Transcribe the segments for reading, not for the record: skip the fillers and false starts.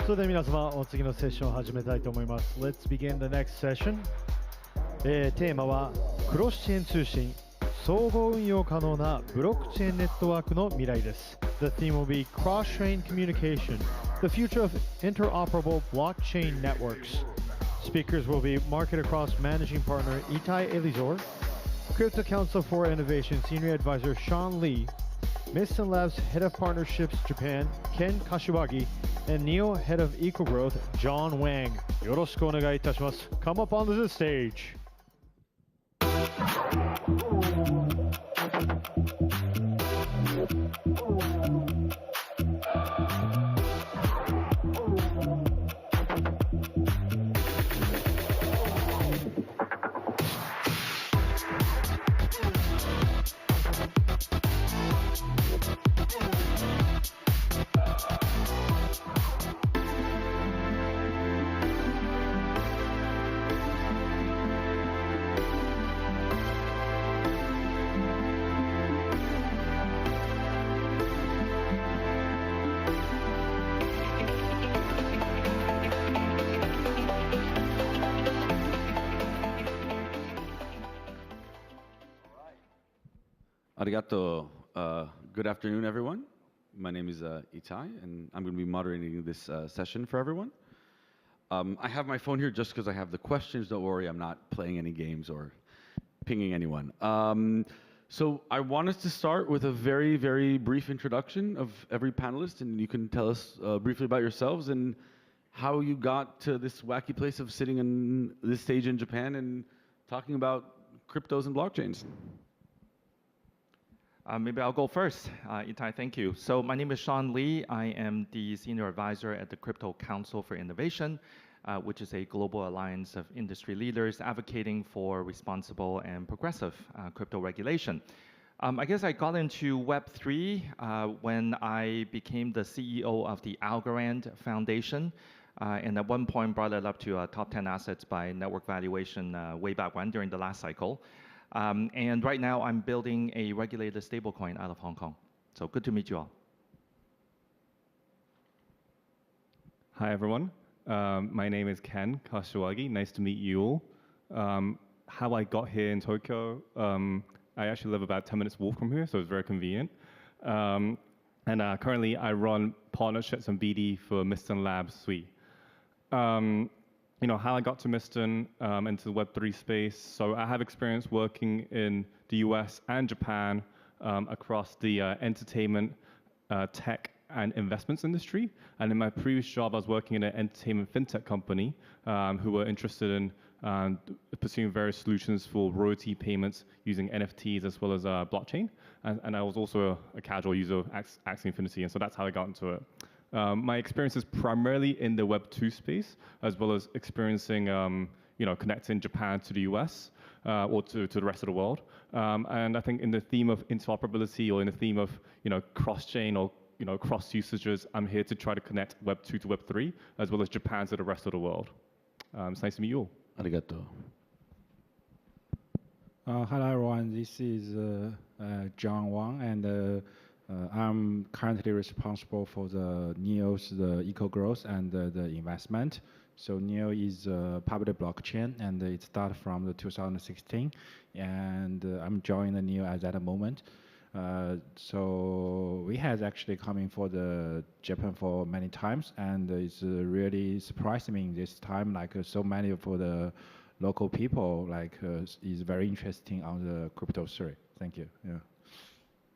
それでは皆様、お次のセッションを始めたいと思います。Let's begin the next session. テーマはクロスチェーン通信、総合運用可能なブロックチェーンネットワークの未来です。The theme will be cross-chain communication, the future of interoperable blockchain networks. Speakers will be MarketAcross Managing Partner Itai Elizur, Crypto Council for Innovation Senior Advisor Sean Lee, Mysten Labs Head of Partnerships Japan Ken Kashiwagi, and Neo Head of Eco Growth John Wang. よろしくお願いいたします。Come up onto the stage. Arigato. Good afternoon, everyone. My name is Itai, and I'm going to be moderating this session for everyone. I have my phone here just because I have the questions. Don't worry, I'm not playing any games or pinging anyone. So I want us to start with a very, very brief introduction of every panelist, and you can tell us briefly about yourselves and how you got to this wacky place of sitting on this stage in Japan and talking about cryptos and blockchains. Maybe I'll go first. Itai, thank you. So my name is Sean Lee. I am the Senior Advisor at the Crypto Council for Innovation, which is a global alliance of industry leaders advocating for responsible and progressive crypto regulation. I guess I got into Web3 when I became the CEO of the Algorand Foundation, and at one point brought it up to top 10 assets by network valuation way back when during the last cycle. And right now, I'm building a regulated stablecoin out of Hong Kong. So good to meet you all. Hi, everyone. My name is Ken Kashiwagi. Nice to meet you all. How I got here in Tokyo, I actually live about 10 minutes walk from here, so it's very convenient. And currently, I run partnerships and BD for Mysten Labs Suite. How I got to Mysten into the Web3 space. So I have experience working in the US and Japan across the entertainment, tech, and investments industry. And in my previous job, I was working in an entertainment FinTech company who were interested in pursuing various solutions for royalty payments using NFTs as well as blockchain. And I was also a casual user of Axie Infinity, and so that's how I got into it. My experience is primarily in the Web2 space, as well as experiencing, connecting Japan to the US or to the rest of the world. And I think in the theme of interoperability or in the theme of, cross-chain or, cross usages, I'm here to try to connect Web2 to Web3, as well as Japan to the rest of the world. It's nice to meet you all. Arigato. Hello, everyone. This is John Wang, and I'm currently responsible for the Eco Growth and the investment. So Neo is a public blockchain, and it started from the 2016, and I'm joining the Neo at that moment. So we had actually coming for the Japan for many times, and it's really surprising me this time, like so many for the local people, is very interesting on the crypto story. Thank you. Yeah.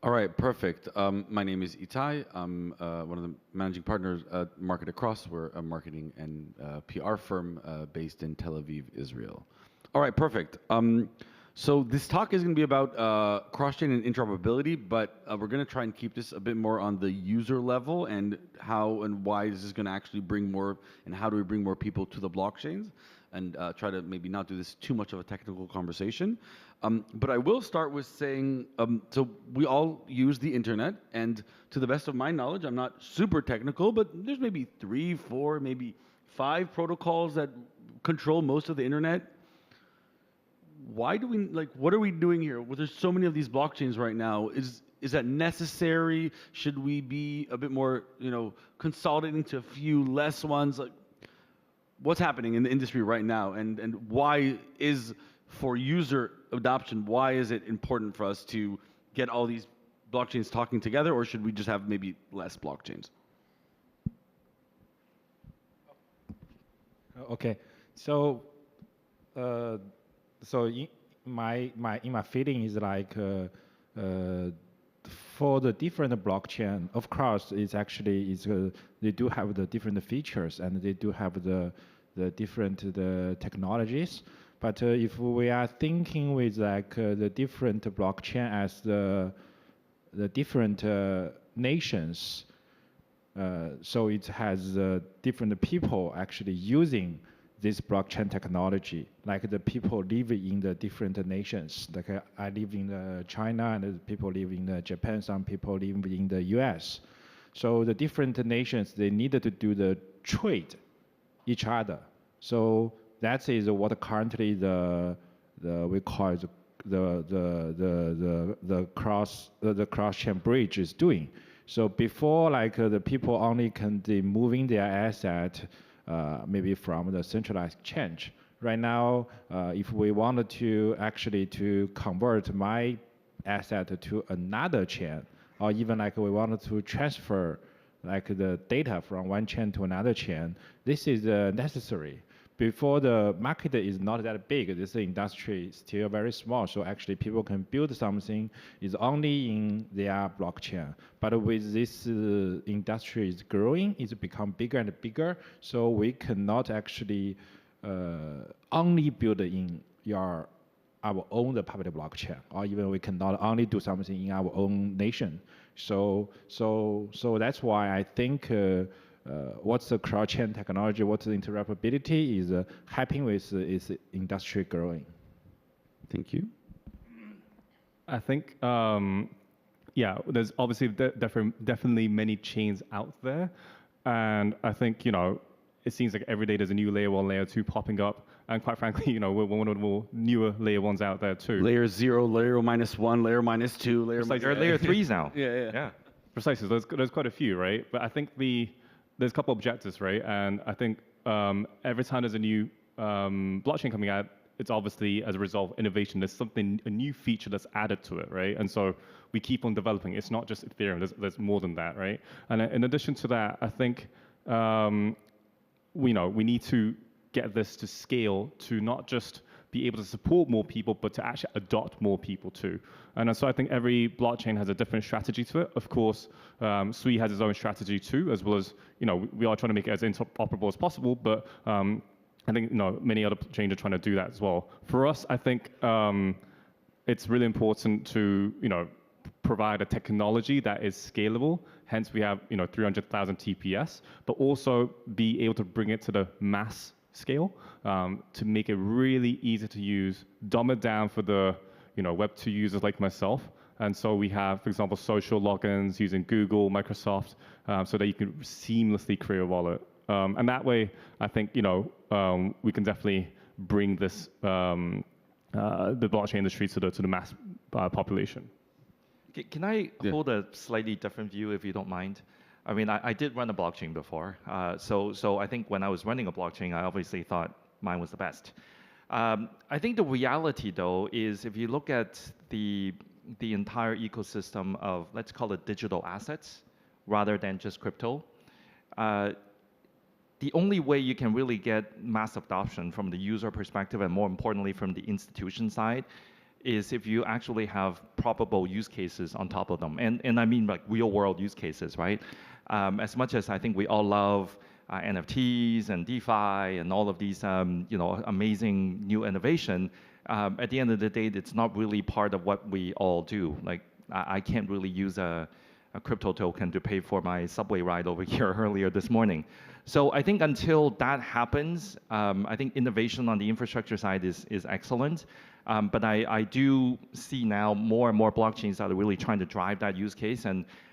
All right, perfect. My name is Itai. I'm one of the managing partners at MarketAcross. We're a marketing and PR firm based in Tel Aviv, Israel. All right, perfect. So this talk is going to be about cross-chain and interoperability, but we're going to try and keep this a bit more on the user level and how and why is this going to actually bring more, and how do we bring more people to the blockchains, and try to maybe not do this too much of a technical conversation. But I will start with saying, so we all use the internet, and to the best of my knowledge, I'm not super technical, but there's maybe 3, 4, maybe 5 protocols that control most of the internet. Why do we, what are we doing here? Well, there's so many of these blockchains right now. is that necessary? Should we be a bit more, consolidating to a few less ones? Like, what's happening in the industry right now, and why is, for user adoption, why is it important for us to get all these blockchains talking together, or should we just have maybe less blockchains? Okay, so in my feeling is like for the different blockchain, of course, it's actually they do have the different features and they do have the different technologies. But if we are thinking with like the different blockchain as the different nations, so it has different people actually using this blockchain technology, like the people living in the different nations. Like I live in China, and the people live in Japan, some people live in the US. So the different nations, they needed to do the trade each other. So that is what currently we call the cross-chain bridge is doing. So before, like the people only can be moving their asset maybe from the centralized exchange. Right now, if we wanted to actually to convert my asset to another chain, or even like we wanted to transfer like the data from one chain to another chain, this is necessary. Before, the market is not that big, this industry is still very small, so actually people can build something is only in their blockchain. But with this industry is growing, it's become bigger and bigger, so we cannot actually only build in our own public blockchain, or even we cannot only do something in our own nation. So that's why I think what's the cross-chain technology, what's the interoperability is helping with is industry growing. Thank you. I think, yeah, there's obviously definitely many chains out there. And I think, it seems like every day there's a new layer 1, layer 2 popping up. And quite frankly, we're one of the more newer layer 1s out there too. Layer 0, layer -1, layer -2, layer There are layer 3s now. Yeah. Precisely, there's quite a few, right? But I think there's a couple of objectives, right? And I think every time there's a new blockchain coming out, it's obviously as a result of innovation, there's a new feature that's added to it, right? And so we keep on developing. It's not just Ethereum, there's more than that, right? And in addition to that, I think we need to get this to scale to not just be able to support more people, but to actually adopt more people too. And so I think every blockchain has a different strategy to it. Of course, Sui has its own strategy too, as well as, we are trying to make it as interoperable as possible, but I think, many other chains are trying to do that as well. For us, I think it's really important to, provide a technology that is scalable. Hence, we have, 300,000 TPS, but also be able to bring it to the mass scale to make it really easy to use, dumb it down for the Web2 users like myself. And so we have, for example, social logins using Google, Microsoft, so that you can seamlessly create a wallet. And that way, I think we can definitely bring this the blockchain industry to the mass population. Can I hold a slightly different view, if you don't mind? I mean, I did run a blockchain before, so I think when I was running a blockchain, I obviously thought mine was the best. I think the reality, though, is if you look at the entire ecosystem of, let's call it digital assets, rather than just crypto, the only way you can really get mass adoption from the user perspective, and more importantly from the institution side, is if you actually have probable use cases on top of them. And I mean like real world use cases, right? As much as I think we all love NFTs and DeFi and all of these amazing new innovation, at the end of the day, it's not really part of what we all do. Like I can't really use a crypto token to pay for my subway ride over here earlier this morning. So I think until that happens, I think innovation on the infrastructure side is excellent. But I do see now more and more blockchains that are really trying to drive that use case.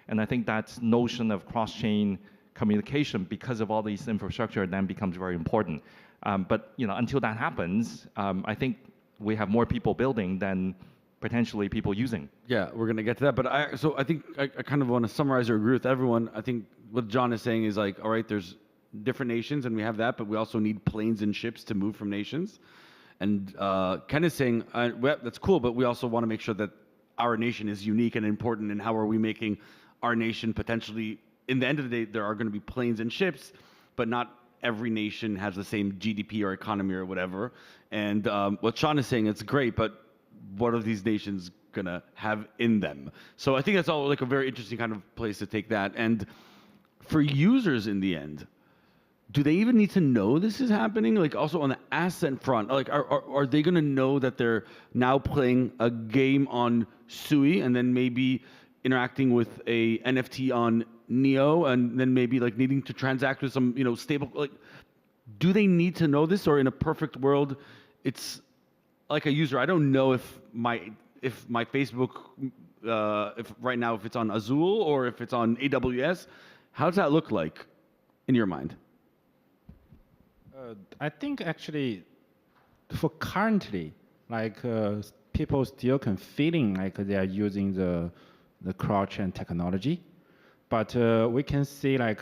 And I think that notion of cross-chain communication, because of all these infrastructure, then becomes very important. But until that happens, I think we have more people building than potentially people using. Yeah, we're gonna get to that, but I think I kind of want to summarize or agree with everyone. I think what John is saying is like, all right, there's different nations and we have that, but we also need planes and ships to move from nations. And Ken is saying, well, that's cool, but we also want to make sure that our nation is unique and important, and how are we making our nation potentially, in the end of the day, there are going to be planes and ships, but not every nation has the same GDP or economy or whatever. And what Sean is saying, it's great, but what are these nations gonna have in them? So I think that's all like a very interesting kind of place to take that. And for users in the end, do they even need to know this is happening? Like also on the asset front, like are they gonna know that they're now playing a game on Sui and then maybe interacting with a NFT on Neo and then maybe like needing to transact with some, stable, like, do they need to know this, or in a perfect world, it's like a user, I don't know if my Facebook, if right now, if it's on Azul or if it's on AWS, how does that look like in your mind? I think actually, for currently, like people still can feeling like they are using the cross-chain technology, but we can see like.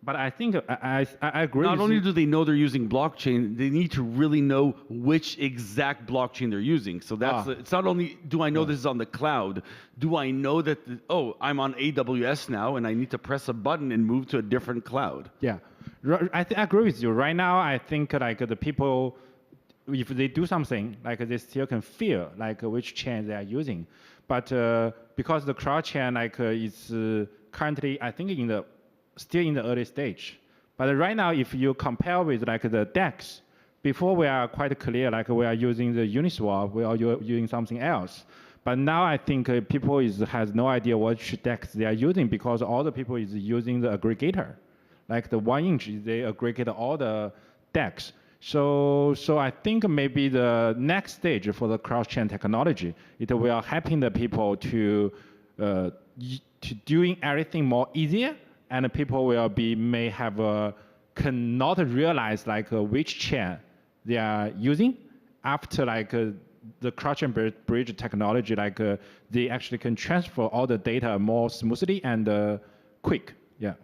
But I think I agree. Not only do they know they're using blockchain, they need to really know which exact blockchain they're using. So that's it's not only do I know this is on the cloud, do I know that I'm on AWS now and I need to press a button and move to a different cloud. Yeah, I agree with you. Right now, I think like the people, if they do something, like they still can feel like which chain they are using, but because the cross chain like is currently I think still in the early stage. But right now, if you compare with like the DEX, before we are quite clear, like we are using the Uniswap, we are using something else. But now I think people has no idea which DEX they are using because all the people is using the aggregator. Like the 1inch, they aggregate all the DEX. So I think maybe the next stage for the cross-chain technology, it will helping the people to doing everything more easier, and people will cannot realize like which chain they are using after like the cross-chain bridge technology, like they actually can transfer all the data more smoothly and quick. Yeah.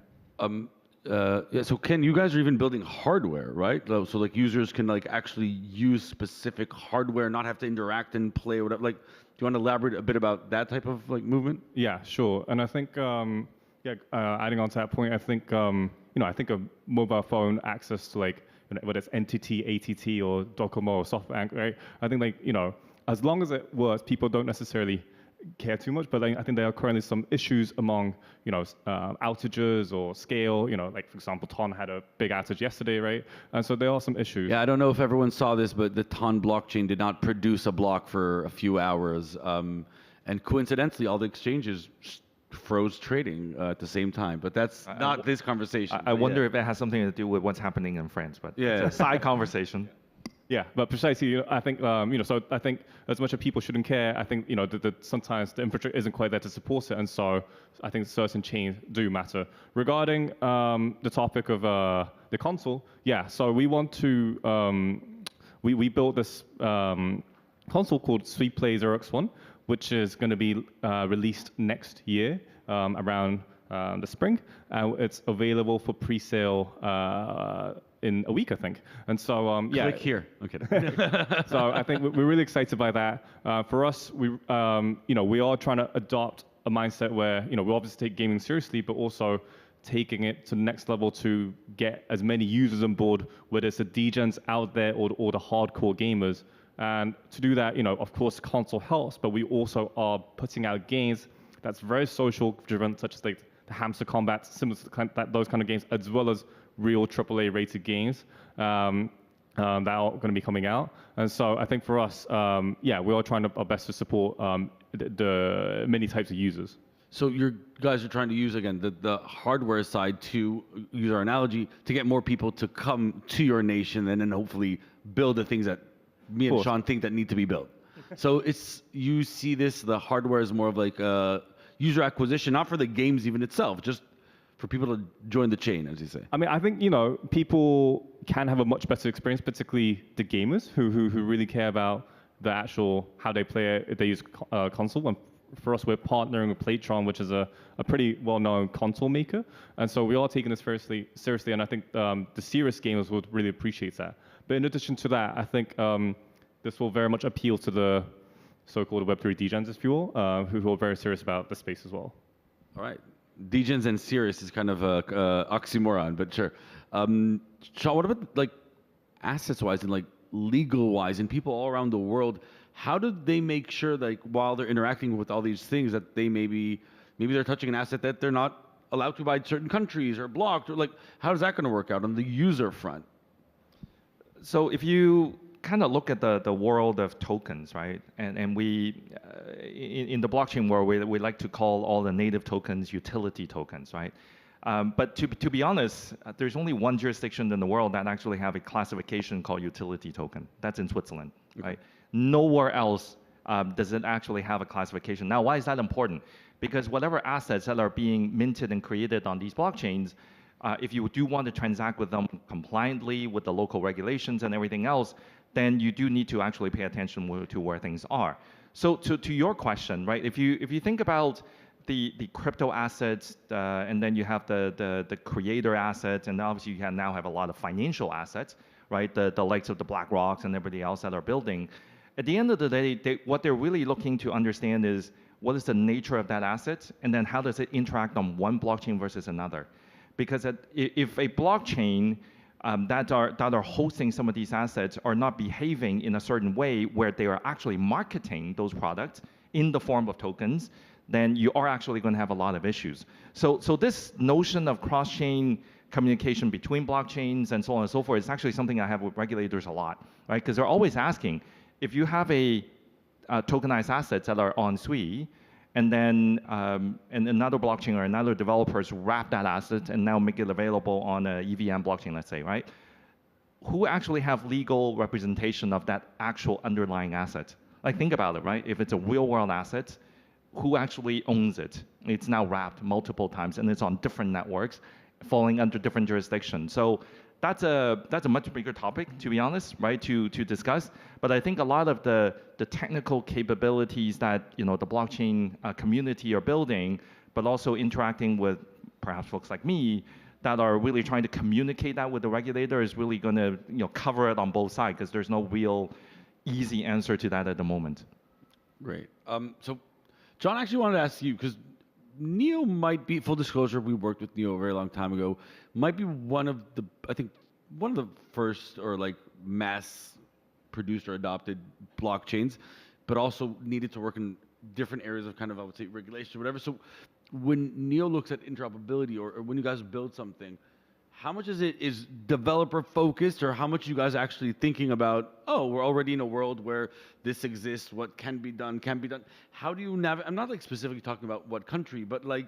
So Ken, you guys are even building hardware, right? So like users can like actually use specific hardware, not have to interact and play or whatever. Like, do you want to elaborate a bit about that type of like movement? Yeah, sure. And I think adding on to that point, I think I think a mobile phone access to like whether it's NTT, ATT, or Docomo or SoftBank, right? I think like as long as it works, people don't necessarily care too much. But I think there are currently some issues among outages or scale. Like for example, Ton had a big outage yesterday, right? And so there are some issues. Yeah, I don't know if everyone saw this, but the Ton blockchain did not produce a block for a few hours, and coincidentally, all the exchanges froze trading at the same time, but that's not this conversation. I wonder if it has something to do with what's happening in France, but it's a side conversation. Yeah, but precisely, I think so. I think as much as people shouldn't care, I think sometimes the infrastructure isn't quite there to support it, and so I think certain chains do matter. Regarding the topic of the console, yeah. So we want to we built this console called SweetPlay 0x1, which is going to be released next year around the spring. It's available for pre-sale in a week, I think. And so, Click here. Okay. So I think we're really excited by that. For us, we are trying to adopt a mindset where we obviously take gaming seriously, but also taking it to the next level to get as many users on board, whether it's the degens out there or the hardcore gamers. And to do that, of course, console helps, but we also are putting out games that's very social driven, such as like the hamster combat, similar to those kind of games, as well as real AAA rated games that are going to be coming out. And so I think for us, we are trying our best to support the many types of users. So you guys are trying to use, again, the hardware side, to use our analogy, to get more people to come to your nation and then hopefully build the things that me and Sean think that need to be built. So you see this, the hardware is more of like a user acquisition, not for the games even itself, just for people to join the chain, as you say. I mean, I think, people can have a much better experience, particularly the gamers who really care about the actual how they play it if they use console. And for us, we're partnering with Playtron, which is a pretty well-known console maker. And so we are taking this seriously, and I think the serious gamers would really appreciate that. But in addition to that, I think this will very much appeal to the so-called Web3 degens, if you will, who are very serious about the space as well. All right. Degens and serious is kind of a oxymoron, but sure. Sean, what about like assets-wise and like legal-wise and people all around the world? How do they make sure, like, while they're interacting with all these things, that they maybe they're touching an asset that they're not allowed to by certain countries or blocked, or like, how is that going to work out on the user front? So if you kind of look at the world of tokens, right? And we, in the blockchain world, we like to call all the native tokens utility tokens, right? But to be honest, there's only one jurisdiction in the world that actually have a classification called utility token. That's in Switzerland, right? Nowhere else does it actually have a classification. Now, why is that important? Because whatever assets that are being minted and created on these blockchains, if you do want to transact with them compliantly with the local regulations and everything else, then you do need to actually pay attention to where things are. So to your question, right? If you think about the crypto assets, and then you have the creator assets, and obviously you now have a lot of financial assets, right? The likes of the BlackRocks and everybody else that are building. At the end of the day, what they're really looking to understand is what is the nature of that asset, and then how does it interact on one blockchain versus another? Because if a blockchain that are hosting some of these assets are not behaving in a certain way where they are actually marketing those products in the form of tokens, then you are actually going to have a lot of issues. So this notion of cross-chain communication between blockchains and so on and so forth is actually something I have with regulators a lot, right? Because they're always asking, if you have a tokenized assets that are on Sui, and then and another blockchain or another developers wrap that asset and now make it available on a EVM blockchain, let's say, right? Who actually have legal representation of that actual underlying asset? Like, think about it, right? If it's a real-world asset, who actually owns it? It's now wrapped multiple times, and it's on different networks, falling under different jurisdictions. So that's a much bigger topic, to be honest, right? To discuss. But I think a lot of the technical capabilities that the blockchain community are building, but also interacting with perhaps folks like me that are really trying to communicate that with the regulator is really going to cover it on both sides, because there's no real easy answer to that at the moment. Great. So John, I actually wanted to ask you, because Neo might be, full disclosure, we worked with Neo a very long time ago, might be one of the first or like mass produced or adopted blockchains, but also needed to work in different areas of kind of, I would say, regulation or whatever. So when Neo looks at interoperability, or when you guys build something, how much is developer focused, or how much you guys actually thinking about, oh, we're already in a world where this exists, what can be done, how do you navigate? I'm not like specifically talking about what country, but like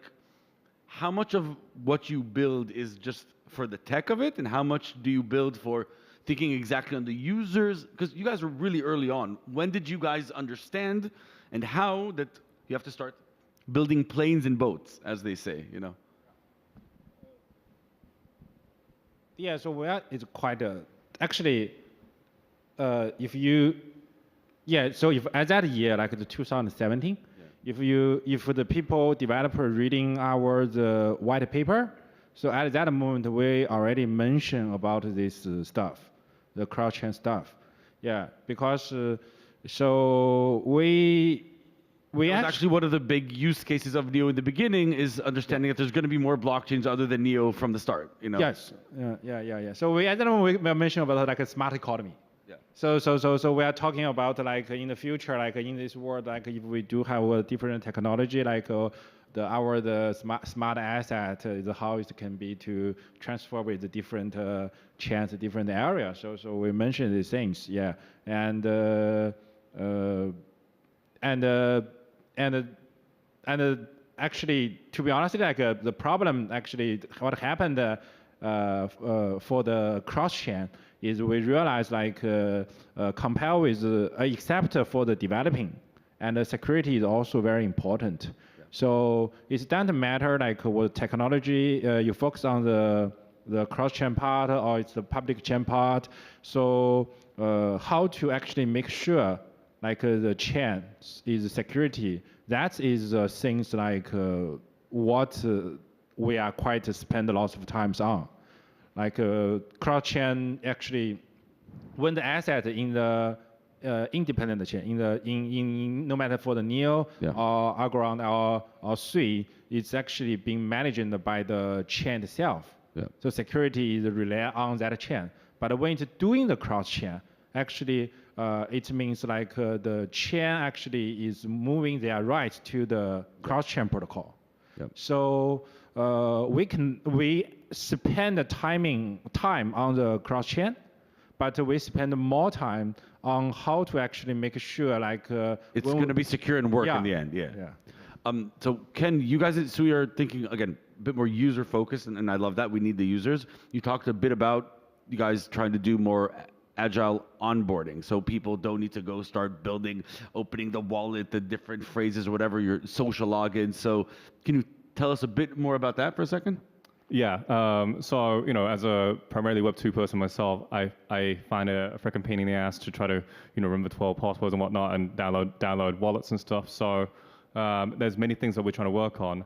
how much of what you build is just for the tech of it, and how much do you build for thinking exactly on the users? Because you guys were really early on. When did you guys understand, and how that you have to start building planes and boats, as they say, Yeah, so it's quite actually, if at that year, like the 2017, if the people developer reading the white paper, so at that moment we already mentioned about this stuff, the cross-chain stuff. Yeah, because so we actually one of the big use cases of Neo in the beginning is understanding that there's going to be more blockchains other than Neo from the start. Yes. Yeah. So at that moment we mentioned about like a smart economy. Yeah. So we are talking about like in the future, like in this world, like if we do have a different technology, like the smart asset is how it can be to transfer with the different chains, different areas. So we mentioned these things, yeah, and actually, to be honest, like the problem actually, what happened for the cross chain is we realized like compare with except for the developing, and the security is also very important. Yeah. So it doesn't matter like what technology you focus on the cross chain part or it's the public chain part. So how to actually make sure like the chain is security. That is things like what we are quite spend a lot of times on. Like cross chain actually, when the asset in the independent chain, in no matter for the Neo or Algorand or Sui, it's actually being managed by the chain itself. Yeah. So security is rely on that chain. But when it's doing the cross chain, actually it means like the chain actually is moving their rights to the cross chain protocol. Yep. So we spend the time on the cross chain, but we spend more time on how to actually make sure like it's going to be secure and work in the end. Yeah. So Ken, you guys at Sui are thinking again a bit more user focused, and I love that. We need the users. You talked a bit about you guys trying to do more agile onboarding, so people don't need to go start building, opening the wallet, the different phrases, whatever, your social login. So can you tell us a bit more about that for a second? Yeah, so as a primarily Web 2 person myself, I find it a freaking pain in the ass to try to remember 12 passwords and whatnot and download wallets and stuff. So there's many things that we're trying to work on.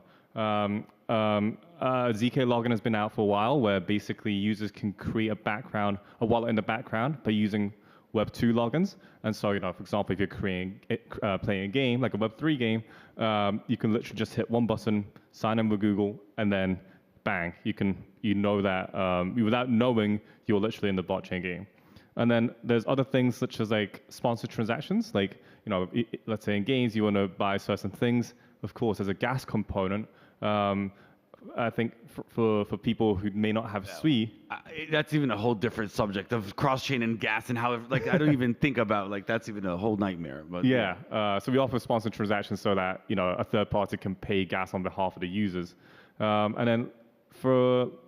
ZK login has been out for a while, where basically users can create a wallet in the background by using Web 2 logins. And so for example, if you're playing a game like a Web 3 game, you can literally just hit one button, sign in with Google, and then bang, you know that without knowing you're literally in the blockchain game. And then there's other things such as like sponsored transactions, like let's say in games you want to buy certain things. Of course, there's a gas component. I think for people who may not have Sui, that's even a whole different subject of cross-chain and gas and how like I don't even think about like that's even a whole nightmare. But so we offer sponsored transactions so that a third party can pay gas on behalf of the users. And then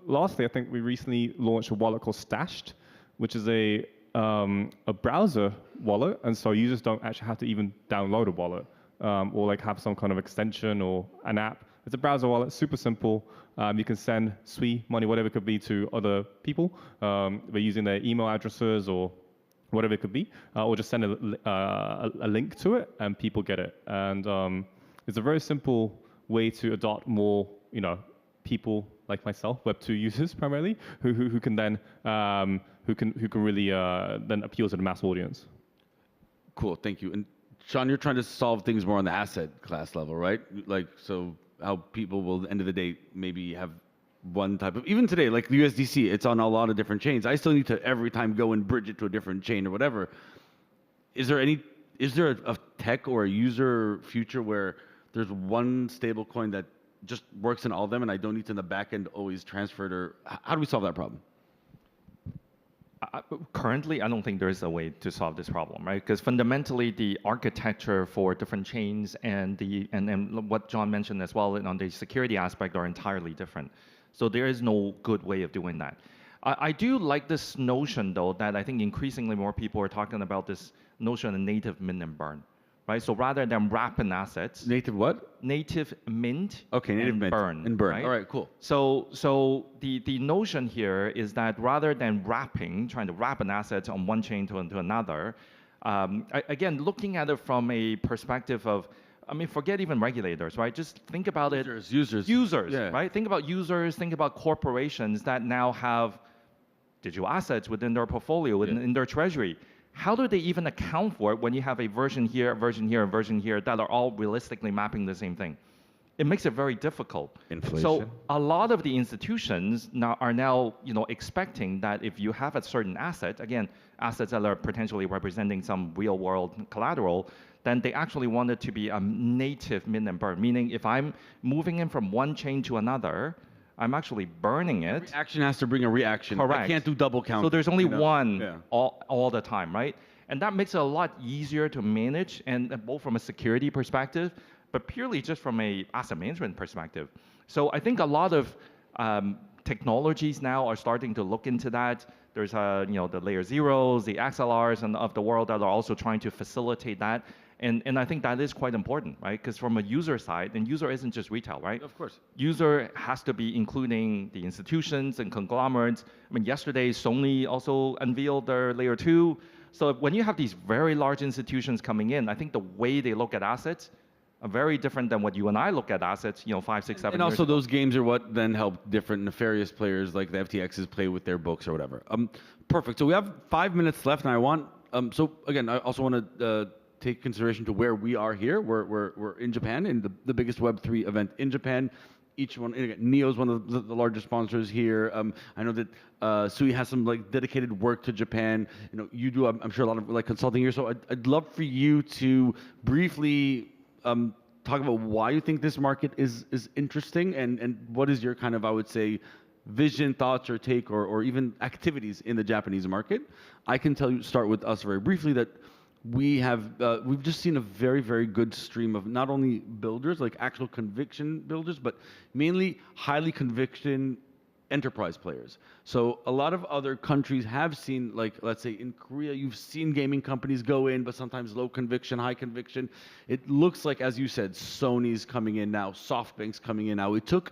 lastly, I think we recently launched a wallet called Stashed, which is a browser wallet, and so users don't actually have to even download a wallet or like have some kind of extension or an app. It's a browser wallet, super simple. You can send Sui money, whatever it could be, to other people by using their email addresses or whatever it could be, or just send a link to it and people get it. And it's a very simple way to adopt more, people like myself, Web 2 users primarily, who can then who can really then appeal to the mass audience. Cool, thank you. And Sean, you're trying to solve things more on the asset class level, right? Like so. How people will, at the end of the day, maybe have one type of, even today, like USDC, it's on a lot of different chains. I still need to every time go and bridge it to a different chain or whatever. Is there a tech or a user future where there's one stable coin that just works in all of them and I don't need to in the back end always transfer it, or how do we solve that problem? Currently, I don't think there is a way to solve this problem, right? Because fundamentally, the architecture for different chains and what John mentioned as well on the security aspect are entirely different. So there is no good way of doing that. I do like this notion, though, that I think increasingly more people are talking about this notion of native mint and burn, right? So rather than wrapping assets, native what? Native mint. Okay, native mint and burn. Right? All right, cool. So the notion here is that rather than trying to wrap an asset on one chain to another, again, looking at it from a perspective of, I mean, forget even regulators, right? Just think about users, yeah. Right? Think about users, think about corporations that now have digital assets within their portfolio, in their treasury. How do they even account for it when you have a version here, a version here, a version here that are all realistically mapping the same thing? It makes it very difficult. Inflation. So a lot of the institutions are now expecting that if you have a certain asset, again, assets that are potentially representing some real world collateral, then they actually want it to be a native mint and burn, meaning if I'm moving in from one chain to another, I'm actually burning it. Reaction has to bring a reaction. Correct. I can't do double count. So there's only one all the time, right? And that makes it a lot easier to manage, and both from a security perspective, but purely just from a asset management perspective. So I think a lot of technologies now are starting to look into that. There's the layer zeros, the XLRs and of the world that are also trying to facilitate that. And I think that is quite important, right? Because from a user side, and user isn't just retail, right? Of course. User has to be including the institutions and conglomerates. I mean, yesterday, Sony also unveiled their layer 2. So when you have these very large institutions coming in, I think the way they look at assets are very different than what you and I look at assets, 5, 6, 7 And years also ago. those games are what then help different nefarious players like the FTXs play with their books or whatever. Perfect. So we have 5 minutes left, and I want. So again, I also want to take consideration to where we are here. We're in Japan, in the biggest Web3 event in Japan. Each one, again, Neo is one of the largest sponsors here. I know that Sui has some like dedicated work to Japan. You do, I'm sure, a lot of like consulting here. So I'd love for you to briefly talk about why you think this market is interesting, and what is your kind of, I would say, vision, thoughts, or take, or even activities in the Japanese market. I can start with us very briefly that we've just seen a very, very good stream of not only builders, like actual conviction builders, but mainly highly conviction enterprise players. So a lot of other countries have seen, like, let's say in Korea, you've seen gaming companies go in, but sometimes low conviction, high conviction. It looks like, as you said, Sony's coming in now, SoftBank's coming in now. It took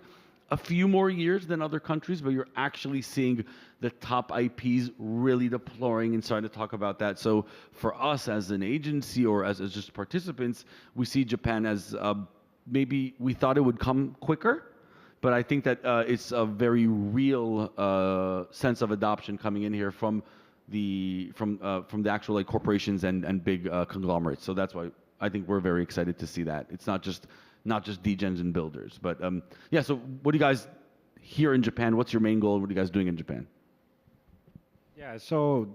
a few more years than other countries, but you're actually seeing the top IPs really deploying and starting to talk about that. So for us as an agency or as just participants, we see Japan as maybe we thought it would come quicker, but I think that it's a very real sense of adoption coming in here from the actual like corporations and big conglomerates. So that's why I think we're very excited to see that. It's not just degens and builders, but yeah. So what do you guys here in Japan? What's your main goal? What are you guys doing in Japan? Yeah, so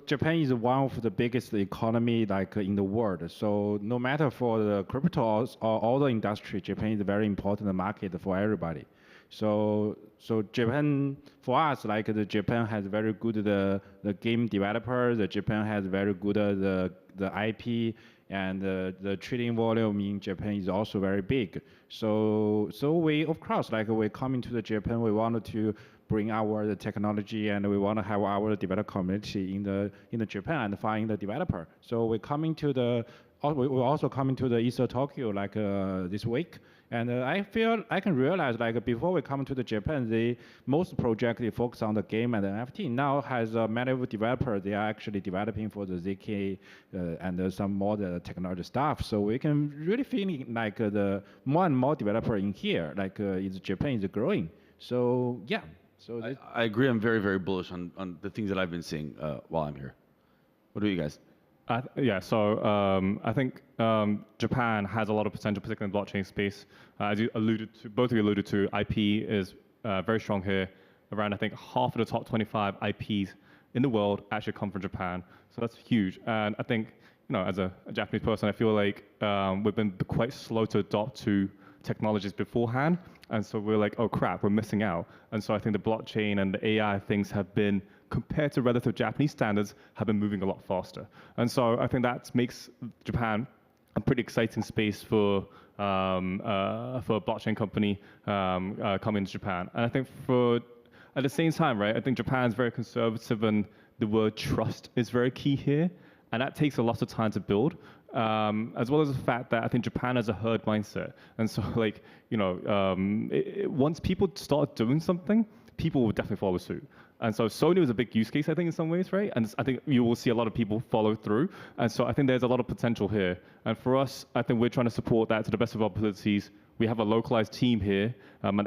Japan is one of the biggest economy like in the world. So no matter for the crypto or all the industry, Japan is a very important market for everybody. So Japan, for us, like Japan has very good the game developers. Japan has very good the IP, and the trading volume in Japan is also very big. So we, of course, like we coming to the Japan, we wanted to bring our technology, and we want to have our developer community in the Japan and find the developer. So we're coming to we're also coming to the East Tokyo like this week. And I can realize like before we come to the Japan, the most project they focus on the game and the NFT. Now has many of developers, they are actually developing for the ZK and some more the technology stuff. So we can really feel like the more and more developer in here, like Japan is growing. So yeah. So I agree. I'm very, very bullish on the things that I've been seeing while I'm here. What do you guys? Yeah, so I think Japan has a lot of potential, particularly in the blockchain space. As you alluded to, both of you alluded to, IP is very strong here. Around, I think, half of the top 25 IPs in the world actually come from Japan. So that's huge. And I think, as a Japanese person, I feel like we've been quite slow to adopt to technologies beforehand. And so we're like, oh crap, we're missing out. And so I think the blockchain and the AI things have been, compared to relative Japanese standards, have been moving a lot faster. And so I think that makes Japan a pretty exciting space for a blockchain company coming to Japan. And I think at the same time, right, I think Japan is very conservative, and the word trust is very key here. And that takes a lot of time to build, as well as the fact that I think Japan has a herd mindset. And so like, once people start doing something, people will definitely follow suit. And so Sony was a big use case, I think, in some ways, right? And I think you will see a lot of people follow through. And so I think there's a lot of potential here. And for us, I think we're trying to support that to the best of our abilities. We have a localized team here, an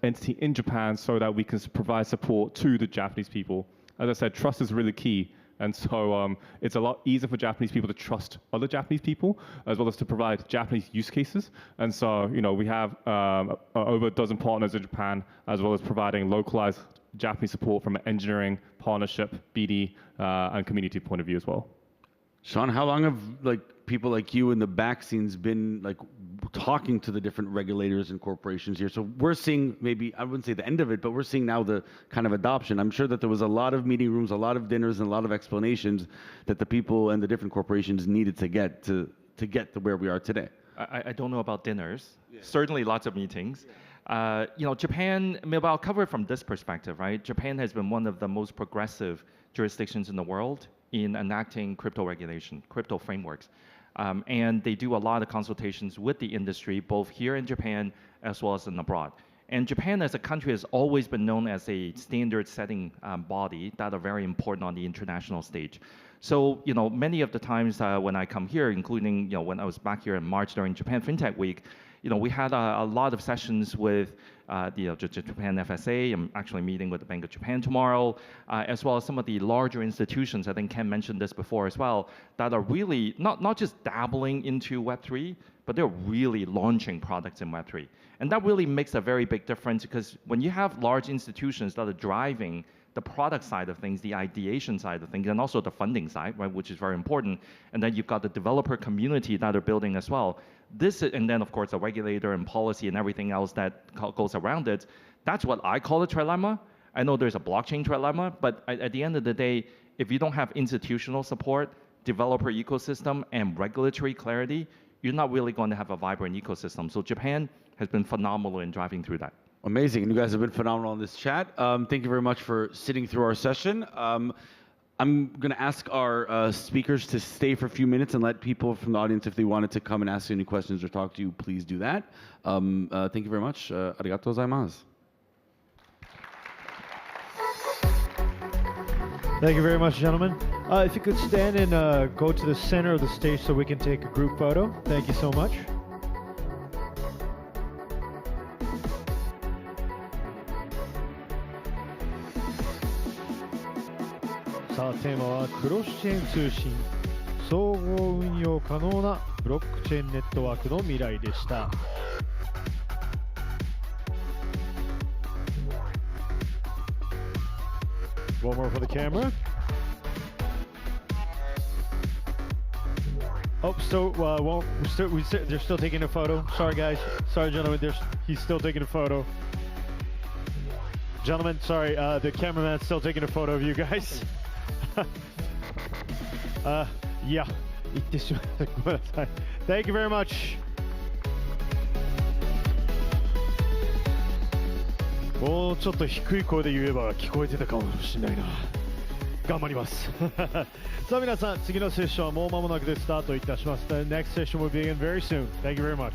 entity in Japan, so that we can provide support to the Japanese people. As I said, trust is really key. And so it's a lot easier for Japanese people to trust other Japanese people, as well as to provide Japanese use cases. And so, we have over a dozen partners in Japan, as well as providing localized Japanese support from an engineering, partnership, BD, and community point of view as well. Sean, how long have people like you in the back scenes been talking to the different regulators and corporations here? So we're seeing, maybe I wouldn't say the end of it, but we're seeing now the kind of adoption. I'm sure that there was a lot of meeting rooms, a lot of dinners, and a lot of explanations that the people and the different corporations needed to get to where we are today. I don't know about dinners. Yeah. Certainly lots of meetings. Yeah. Japan, maybe I'll cover it from this perspective, right? Japan has been one of the most progressive jurisdictions in the world in enacting crypto regulation, crypto frameworks. And they do a lot of consultations with the industry, both here in Japan as well as in abroad. And Japan as a country has always been known as a standard-setting body that are very important on the international stage. So, many of the times when I come here, including, when I was back here in March during Japan FinTech Week, we had a lot of sessions with the Japan FSA. I'm actually meeting with the Bank of Japan tomorrow, as well as some of the larger institutions. I think Ken mentioned this before as well, that are really not just dabbling into Web3, but they're really launching products in Web3. And that really makes a very big difference, because when you have large institutions that are driving the product side of things, the ideation side of things, and also the funding side, right, which is very important, and then you've got the developer community that are building as well. And then of course the regulator and policy and everything else that goes around it. That's what I call a trilemma. I know there's a blockchain trilemma, but at the end of the day, if you don't have institutional support, developer ecosystem, and regulatory clarity, you're not really going to have a vibrant ecosystem. So Japan has been phenomenal in driving through that. Amazing, and you guys have been phenomenal in this chat. Thank you very much for sitting through our session. I'm going to ask our speakers to stay for a few minutes and let people from the audience, if they wanted to come and ask any questions or talk to you, please do that. Thank you very much. Arigatou gozaimasu. Thank you very much, gentlemen. If you could stand and go to the center of the stage so we can take a group photo. Thank you so much.さあ、テーマはクロスチェーン通信、総合運用可能なブロックチェーンネットワークの未来でした。One more for the camera. Oh, so they're still taking a photo. Sorry, guys. Sorry, gentlemen. He's still taking a photo. Gentlemen, sorry. The cameraman's still taking a photo of you guys. Yeah. 言ってしまった。ごめんなさい。Thank you very much. もうちょっと低い声で言えば聞こえてたかもしれないな。頑張ります。さあ皆さん、次のセッションはもう間もなくでスタートいたします。The next session will begin very soon. Thank you very much.